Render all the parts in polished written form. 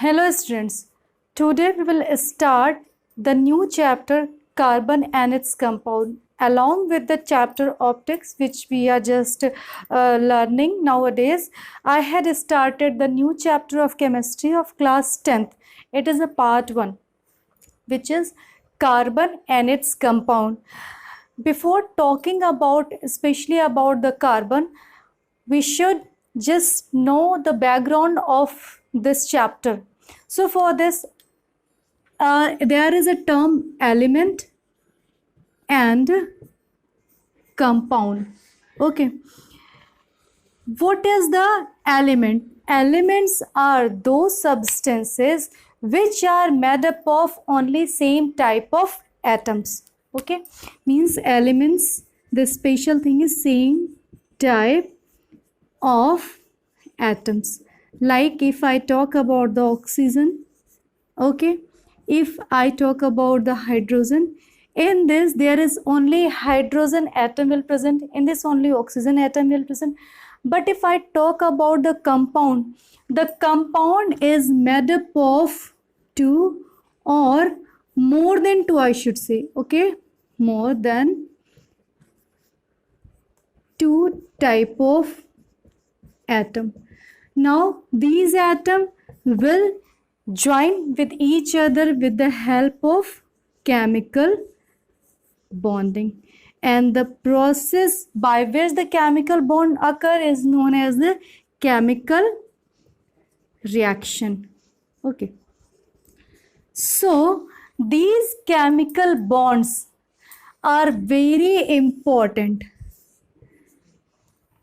Hello students, today we will start the new chapter carbon and its compound along with the chapter optics which we are just learning nowadays. I had started the new chapter of chemistry of class 10th. It is a part 1 which is carbon and its compound. Before talking about especially about the carbon, we should just know the background of this chapter. So for this, there is a term element and compound. Okay. What is the element? Elements are those substances which are made up of only same type of atoms. Okay. Means elements, the special thing is same type of atoms. Like if I talk about the oxygen, okay, if I talk about the hydrogen, in this there is only hydrogen atom will present, in this only oxygen atom will present. But if I talk about the compound is made up of two or more than two, I should say, okay, more than two type of atom. Now these atoms will join with each other with the help of chemical bonding, and the process by which the chemical bond occur is known as the chemical reaction. Okay, so these chemical bonds are very important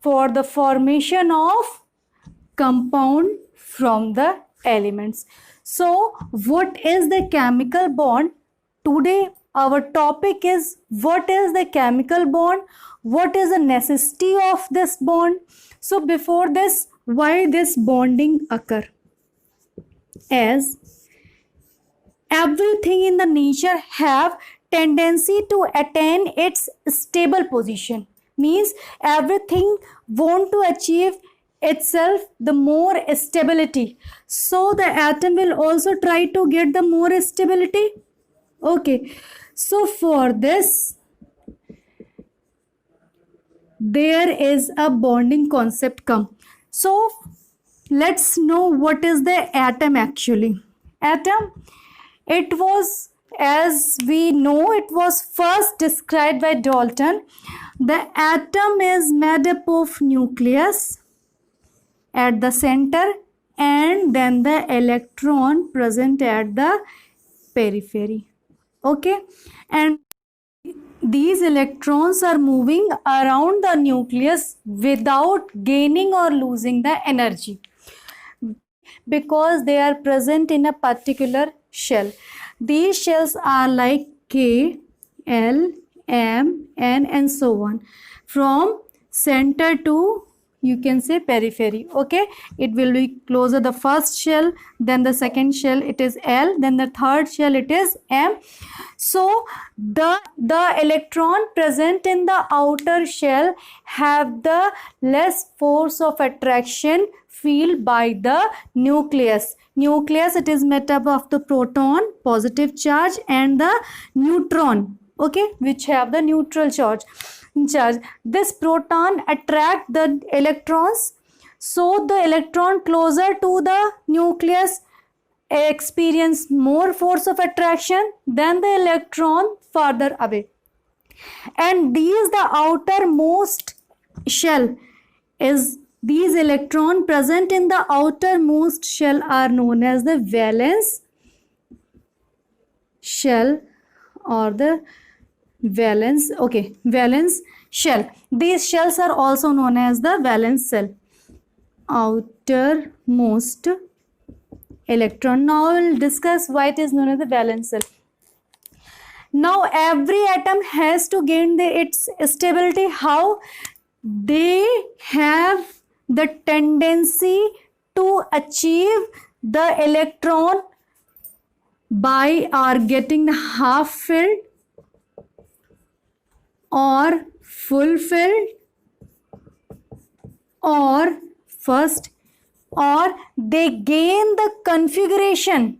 for the formation of compound from the elements. So what is the chemical bond? Today our topic is what is the chemical bond, what is the necessity of this bond. So before this, why this bonding occur? As everything in the nature have tendency to attain its stable position, means everything want to achieve itself the more stability, so the atom will also try to get the more stability. Okay, so for this there is a bonding concept come. So let's know what is the atom actually. Atom, it was, as we know, it was first described by Dalton. The atom is made up of nucleus at the center and then the electron present at the periphery. Okay, and these electrons are moving around the nucleus without gaining or losing the energy because they are present in a particular shell. These shells are like K, L, M, N and so on. From center to, you can say, periphery. Okay, it will be closer the first shell, then the second shell it is L, then the third shell it is M. So the electron present in the outer shell have the less force of attraction feel by the nucleus. Nucleus, it is made up of the proton, positive charge, and the neutron, okay, which have the neutral charge. This proton attract the electrons, so the electron closer to the nucleus experience more force of attraction than the electron farther away. And these the outermost shell is, these electron present in the outermost shell are known as the valence shell or the valence, okay, valence shell. These shells are also known as the valence shell. Outermost electron. Now we will discuss why it is known as the valence shell. Now every atom has to gain its stability. How? They have the tendency to achieve the electron by or getting half filled or full filled, or first or they gain the configuration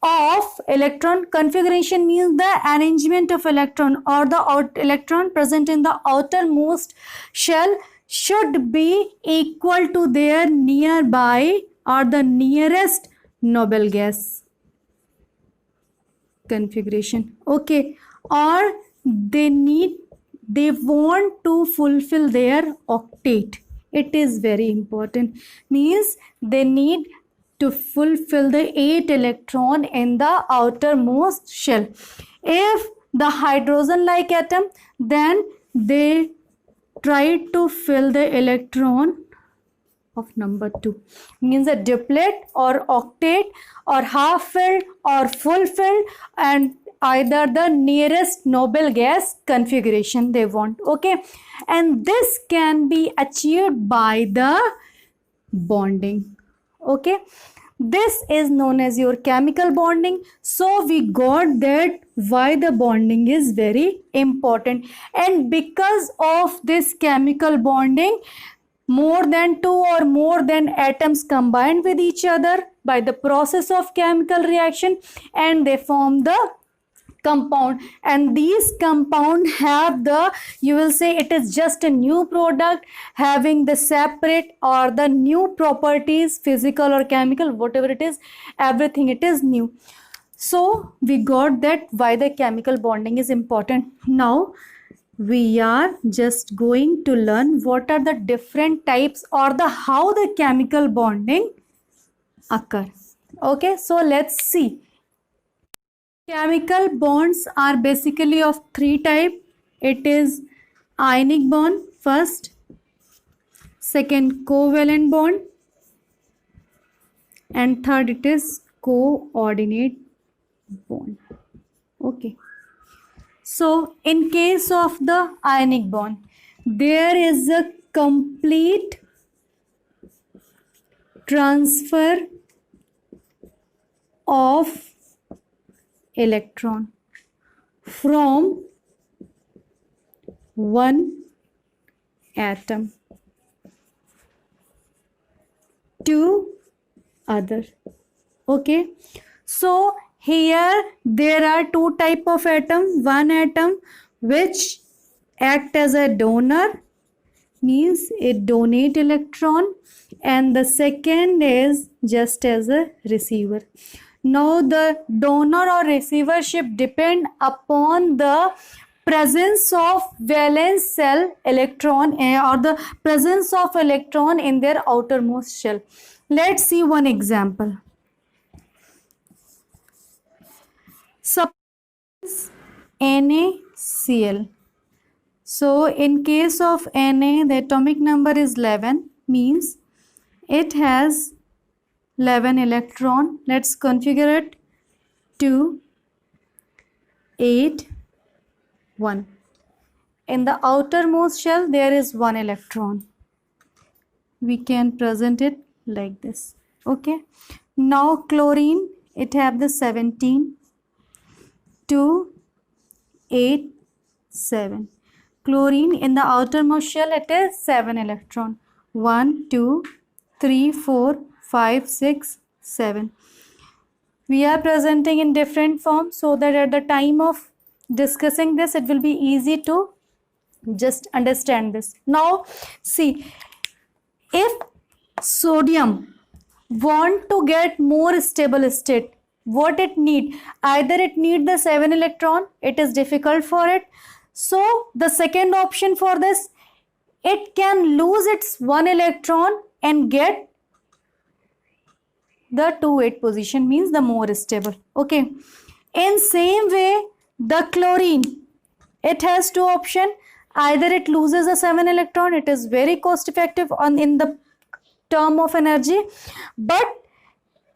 of electron. Configuration means the arrangement of electron or the electron present in the outermost shell should be equal to their nearby or the nearest noble gas configuration. Okay, or they want to fulfill their octet. It is very important, means they need to fulfill the 8 electron in the outermost shell. If the hydrogen like atom, then they try to fill the electron of number 2, means a duplet or octet or half filled or full filled, and either the nearest noble gas configuration they want. Okay, and this can be achieved by the bonding. Okay, this is known as your chemical bonding. So we got that why the bonding is very important, and because of this chemical bonding, more than 2 or more than atoms combine with each other by the process of chemical reaction, and they form the compound, and these compound have the, you will say it is just a new product having the separate or the new properties, physical or chemical, whatever it is, everything it is new. So we got that why the chemical bonding is important. Now we are just going to learn what are the different types or the how the chemical bonding occur. Okay, so let's see. Chemical bonds are basically of 3 types. It is ionic bond first, second covalent bond, and third it is coordinate bond. Okay. So in case of the ionic bond, there is a complete transfer of electron from one atom to other. Okay, so here there are 2 type of atom. One atom which act as a donor, means it donate electron, and the second is just as a receiver. Now the donor or receivership depend upon the presence of valence shell electron or the presence of electron in their outermost shell. Let's see one example. Suppose NaCl. So in case of Na, the atomic number is 11, means it has 11 electron. Let's configure it. 2, 8, 1. In the outermost shell there is 1 electron. We can present it like this. Okay. Now chlorine, it have the 17, 2, 8, 7. Chlorine in the outermost shell it is 7 electron. 1, 2, 3, 4, 5, 6, 7. We are presenting in different forms so that at the time of discussing this it will be easy to just understand this. Now see, if sodium want to get more stable state, what it need? Either it need the 7 electron, it is difficult for it. So the second option for this, it can lose its 1 electron and get the 2-8 position, means the more stable. Okay. In same way, the chlorine, it has 2 options. Either it loses a 7 electron, it is very cost effective in the term of energy, but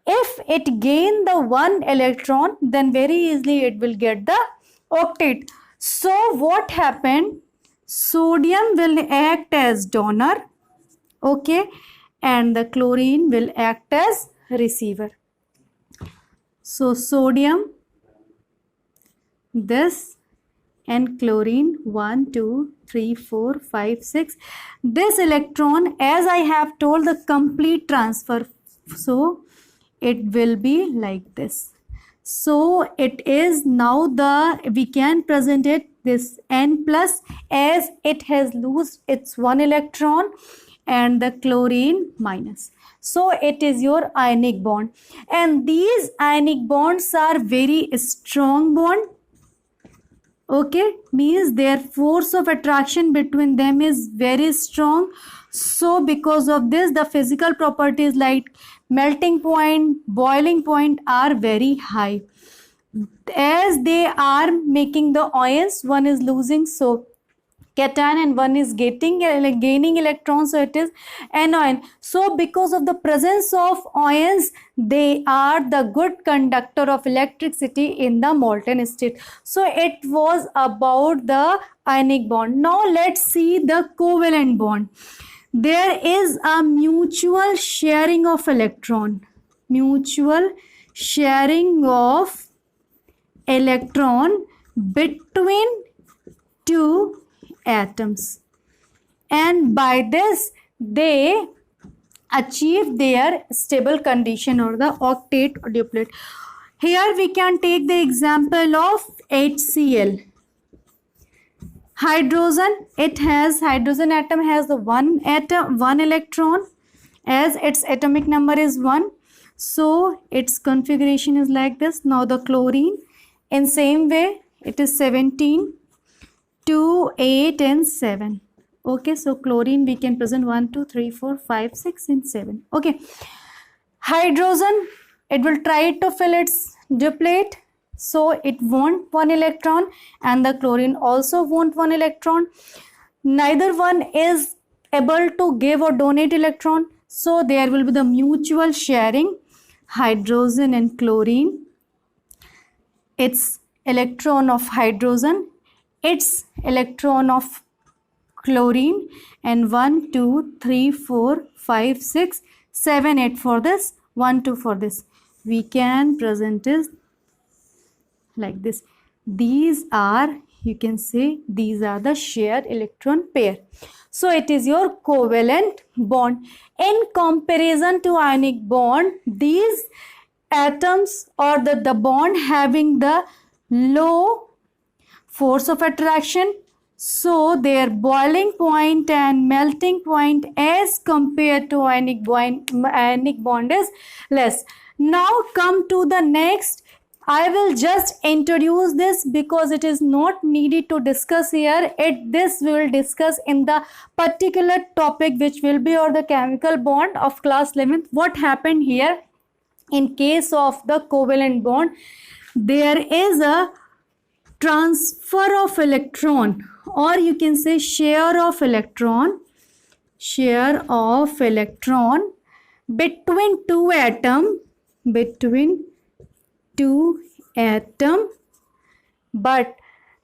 if it gain the 1 electron, then very easily it will get the octet. So what happened? Sodium will act as donor, okay, and the chlorine will act as receiver. So sodium, this, and chlorine 1 2 3 4 5 6. This electron, as I have told, the complete transfer, so it will be like this. So it is now we can present it this N plus, as it has lost its one electron, and the chlorine minus. So it is your ionic bond, and these ionic bonds are very strong bond. Okay, means their force of attraction between them is very strong. So because of this, the physical properties like melting point, boiling point are very high. As they are making the ions, one is losing, so cation, and one is gaining electrons, so it is anion. So because of the presence of ions, they are the good conductor of electricity in the molten state. So it was about the ionic bond. Now let's see the covalent bond. There is a mutual sharing of electron, mutual sharing of electron between two atoms, and by this they achieve their stable condition or the octet or duplet. Here we can take the example of HCl. Hydrogen, hydrogen atom has the one electron, as its atomic number is 1, so its configuration is like this. Now the chlorine, in same way, it is 17, 2, 8 and 7. Okay, so chlorine we can present 1 2 3 4 5 6 and 7. Okay, hydrogen, it will try to fill its duplet, so it won't one electron, and the chlorine also won't one electron. Neither one is able to give or donate electron, so there will be the mutual sharing. Hydrogen and chlorine, its electron of hydrogen, its electron of chlorine, and 1 2 3 4 5 6 7 8 for this, 1 2 for this. We can present it like this. These are, you can say, these are the shared electron pair. So it is your covalent bond. In comparison to ionic bond, these atoms or the bond having the low force of attraction, so their boiling point and melting point as compared to ionic bond is less. Now come to the next. I will just introduce this because it is not needed to discuss here. This we will discuss in the particular topic which will be or the chemical bond of class 11th. What happened here in case of the covalent bond? There is a transfer of electron, or you can say share of electron between two atom, but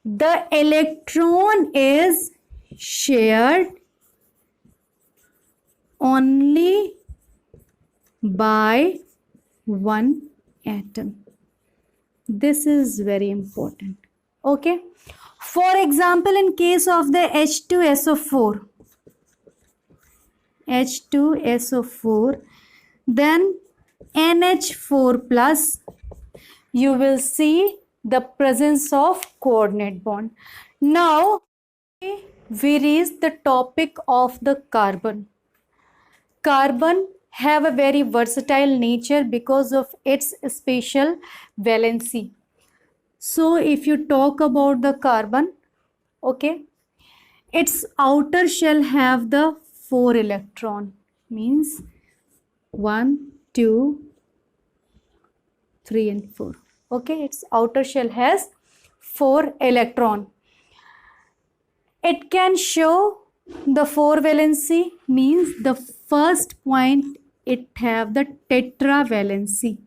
the electron is shared only by one atom. This is very important. Okay, for example, in case of the H2SO4, then NH4 plus, you will see the presence of coordinate bond. Now we reach the topic of the carbon. Carbon have a very versatile nature because of its special valency. So if you talk about the carbon, okay, its outer shell have the 4 electron, means 1 2 3 and 4. Okay, its outer shell has 4 electron. It can show the 4 valency, means the first point it have the tetravalency.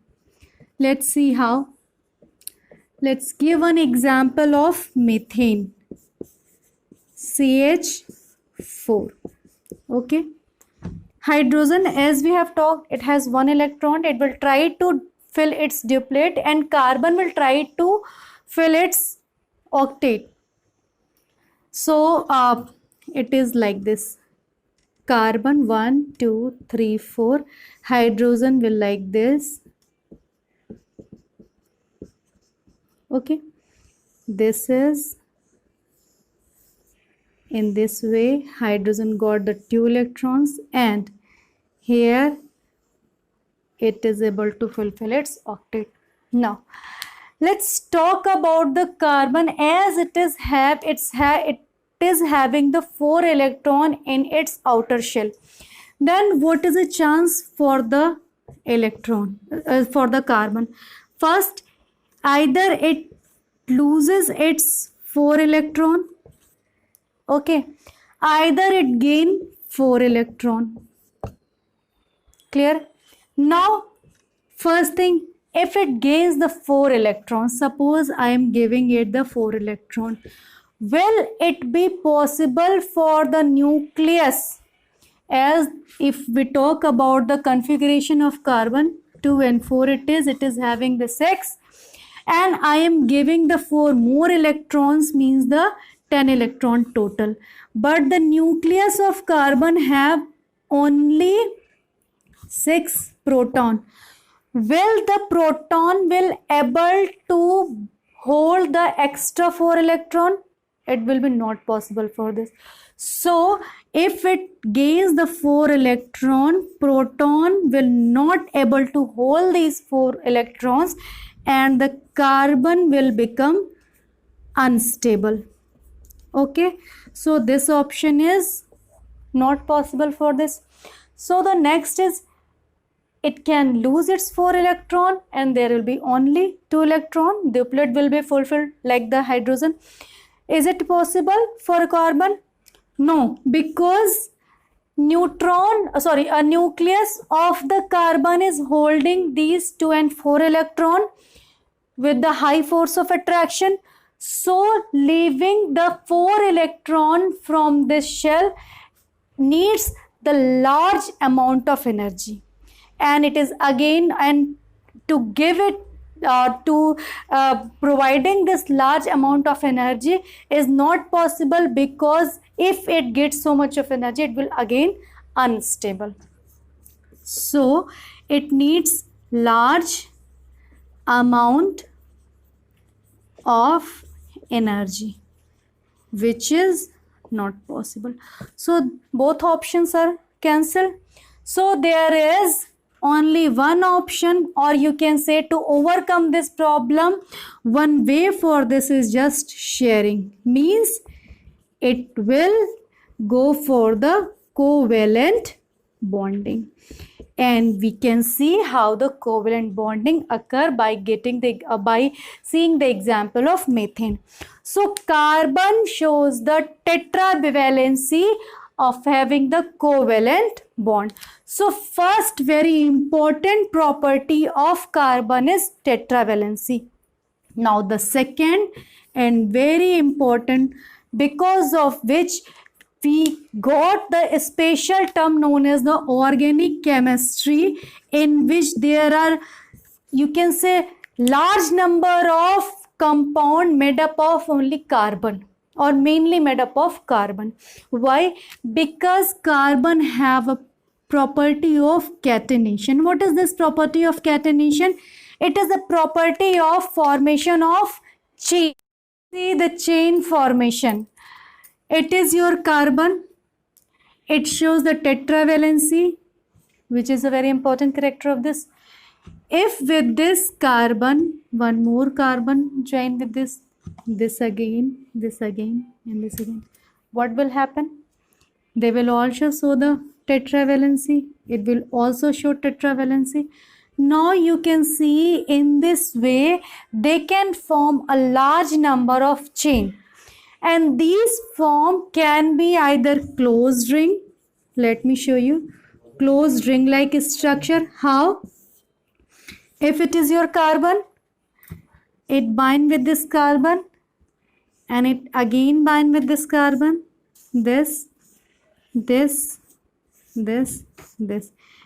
Let's see how. Let's give an example of methane, CH4. Okay, hydrogen, as we have talked, it has 1 electron. It will try to fill its duplet, and carbon will try to fill its octet. So it is like this. Carbon 1, 2, 3, 4. Hydrogen will like this. Okay. This is in this way. Hydrogen got the 2 electrons, and here it is able to fulfill its octet. Now let's talk about the carbon, as it is having the 4 electron in its outer shell. Then what is the chance for the electron, for the carbon? First, either it loses its 4 electron, okay, either it gain 4 electron. Clear? Now first thing, if it gains the 4 electrons, suppose I am giving it the 4 electron, will it be possible for the nucleus, as if we talk about the configuration of carbon 2 and 4, it is having the 6, and I am giving the 4 more electrons, means the 10 electron total, but the nucleus of carbon have only 6 proton. Will the proton will able to hold the extra 4 electron? It will be not possible for this. So if it gains the 4 electron, proton will not able to hold these 4 electrons, and the carbon will become unstable. Okay, so this option is not possible for this. So the next is, it can lose its 4 electron and there will be only 2 electron. Duplet will be fulfilled like the hydrogen. Is it possible for carbon? No, because a nucleus of the carbon is holding these 2 and 4 electron with the high force of attraction. So leaving the 4 electron from this shell needs the large amount of energy, and it is again, and to give it providing this large amount of energy is not possible, because if it gets so much of energy, it will again unstable. So it needs large amount of energy, which is not possible. So both options are cancelled. So there is only one option, or you can say, to overcome this problem, one way for this is just sharing, means it will go for the covalent bonding, and we can see how the covalent bonding occur by getting the by seeing the example of methane. So carbon shows the tetravalency of having the covalent bond. So first very important property of carbon is tetravalency. Now the second and very important, because of which we got the special term known as the organic chemistry, in which there are, you can say, large number of compound made up of only carbon, or mainly made up of carbon. Why? Because carbon have a property of catenation. What is this property of catenation? It is the property of formation of chain. See the chain formation. It is your carbon. It shows the tetravalency, which is a very important character of this. If with this carbon, one more carbon join with this again, and this again, what will happen? They will also show the tetravalency. It will also show tetravalency. Now you can see in this way they can form a large number of chain, and these form can be either closed ring. Let me show you closed ring like structure. How? If it is your carbon, it bind with this carbon, and it again bind with this carbon, this,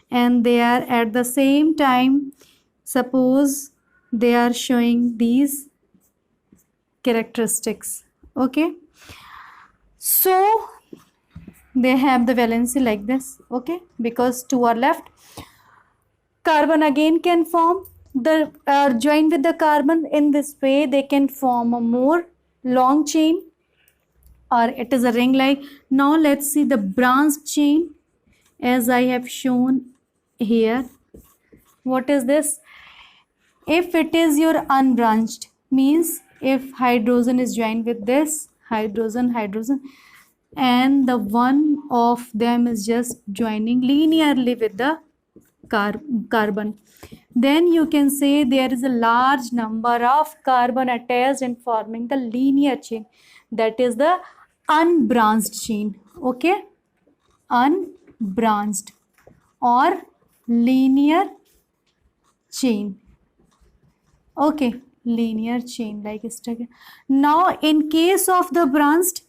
and they are at the same time, suppose they are showing these characteristics. Okay, So they have the valency like this, okay, because two are left. Carbon again can form the join with the carbon. In this way they can form a more long chain, or it is a ring like. Now let's see the branched chain as I have shown here. What is this? If it is your unbranched, means if hydrogen is joined with this hydrogen, and the one of them is just joining linearly with the carbon, then you can say there is a large number of carbon attached and forming the linear chain. That is the unbranched chain. Okay, unbranched or linear chain. Okay, linear chain like structure. Now in case of the branched,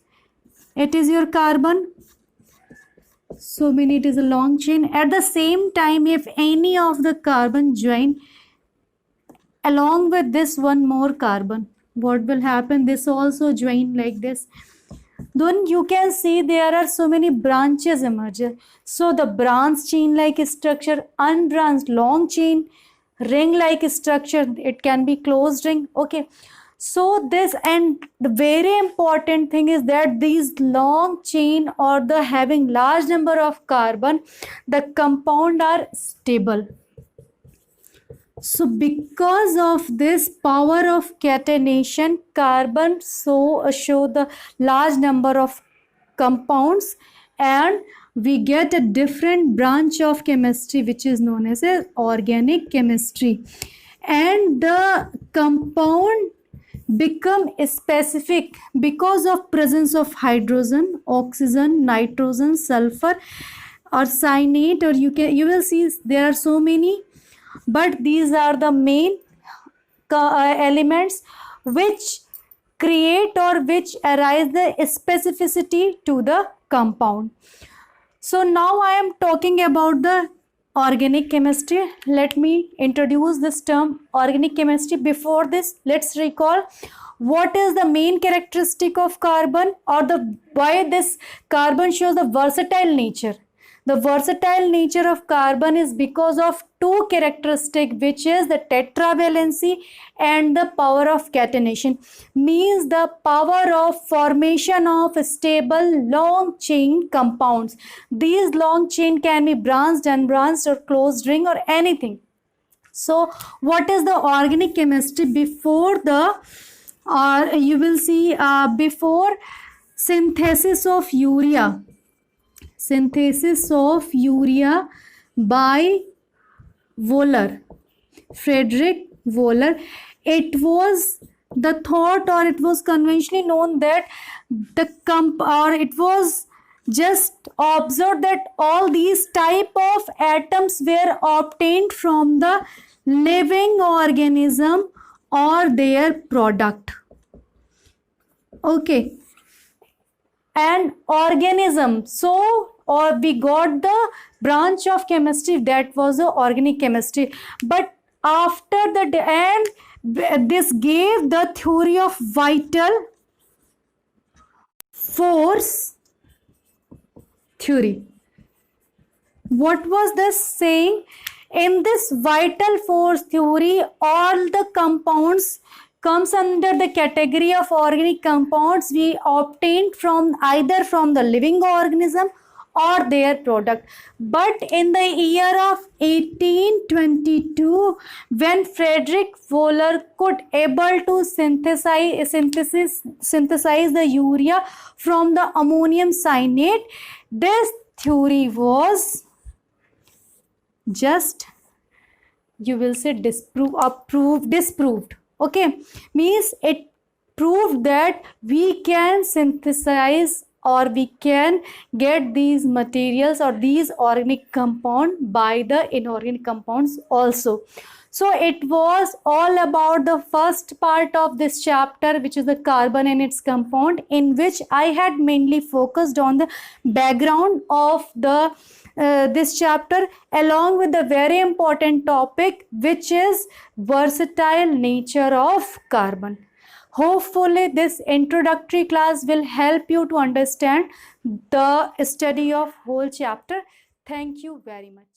it is your carbon, so mean it is a long chain. At the same time, if any of the carbon join along with this one more carbon, what will happen? This also join like this. Then you can see there are so many branches emerge. So the branch chain like structure, unbranched long chain, ring like structure, it can be closed ring. Okay, so this, and the very important thing is that these long chain or the having large number of carbon, the compound are stable. So because of this power of catenation, carbon show the large number of compounds, and we get a different branch of chemistry which is known as organic chemistry. And the compound become specific because of presence of hydrogen, oxygen, nitrogen, sulfur or cyanate, or you will see there are so many, but these are the main elements which create or which arise the specificity to the compound. So now I am talking about the organic chemistry. Let me introduce this term organic chemistry. Before this, let's recall what is the main characteristic of carbon, or the why this carbon shows the versatile nature. The versatile nature of carbon is because of two characteristics, which is the tetravalency and the power of catenation, means the power of formation of stable long chain compounds. These long chain can be branched, unbranched or closed ring or anything. So what is the organic chemistry? Before the you will see before synthesis of urea by Wöhler, Friedrich Wöhler, it was the thought, or it was conventionally known that it was just observed that all these type of atoms were obtained from the living organism or their product. Okay, and organism, so or we got the branch of chemistry that was the organic chemistry. But after the end, this gave the theory of vital force theory. What was this saying? In this vital force theory, all the compounds comes under the category of organic compounds we obtained from either from the living organism or their product. But in the year of 1822, when Friedrich Wöhler could able to synthesize the urea from the ammonium cyanate, this theory was just, you will say, disproved. Okay, means it proved that we can synthesize or we can get these materials or these organic compound by the inorganic compounds also. So it was all about the first part of this chapter, which is the carbon and its compound, in which I had mainly focused on the background of the this chapter, along with the very important topic, which is versatile nature of carbon. Hopefully this introductory class will help you to understand the study of whole chapter. Thank you very much.